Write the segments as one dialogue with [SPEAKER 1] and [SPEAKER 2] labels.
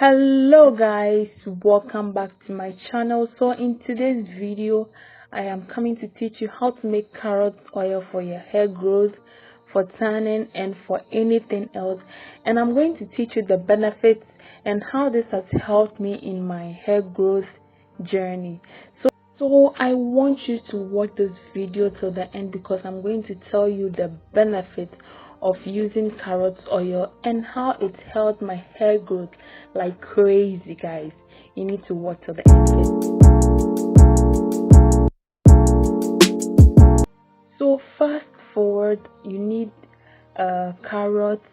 [SPEAKER 1] Hello guys, welcome back to my channel. So in today's video I am coming to teach you how to make carrot oil for your hair growth, for tanning, and for anything else. And I'm going to teach you the benefits and how this has helped me in my hair growth journey. So I want you to watch this video till the end because I'm going to tell you the benefits of using carrot oil and how it helped my hair growth like crazy, guys. You need to watch till the end. So fast forward, you need carrots,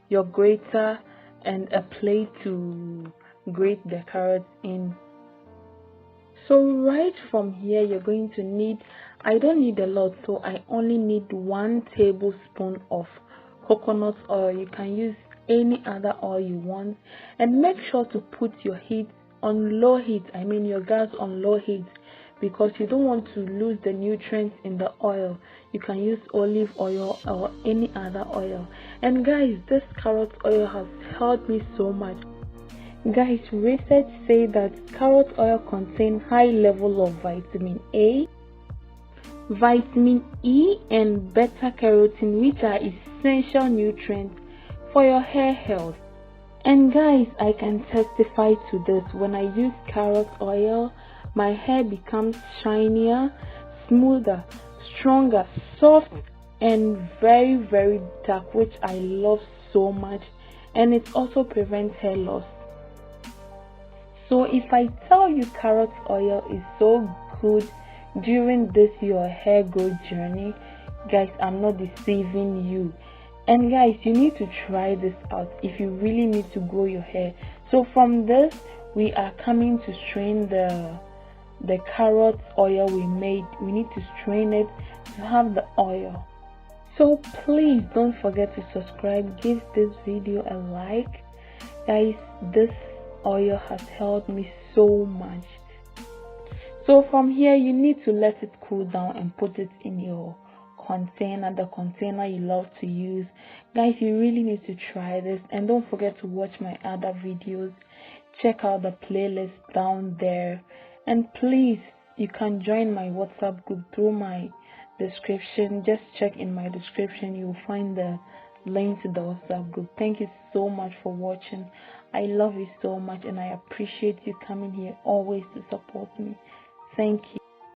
[SPEAKER 1] your grater, and a plate to grate the carrots in. So right from here you're going to need, I don't need a lot, so I only need 1 tablespoon of coconut oil. You can use any other oil you want, and make sure to put your heat on low heat, I mean your gas on low heat, because you don't want to lose the nutrients in the oil. You can use olive oil or any other oil. And guys, this carrot oil has helped me so much. Guys, research say that carrot oil contains high level of vitamin A, vitamin E, and beta carotene, which are essential nutrients for your hair health. And guys, I can testify to this. When I use carrot oil, my hair becomes shinier, smoother, stronger, soft, and very dark, which I love so much. And it also prevents hair loss. So if I tell you carrot oil is so good during this your hair growth journey, guys, I'm not deceiving you. And guys, you need to try this out if you really need to grow your hair. So from this, we are coming to strain the carrot oil we made. We need to strain it to have the oil. So please don't forget to subscribe, give this video a like. Guys, this oil has helped me so much. So from here you need to let it cool down and put it in your container, the container you love to use. Guys, you really need to try this, and don't forget to watch my other videos. Check out the playlist down there, and please, you can join my WhatsApp group through my description. Just check in my description, you'll find the link to the WhatsApp group. Thank you so much for watching. I love you so much, and I appreciate you coming here always to support me. Thank you.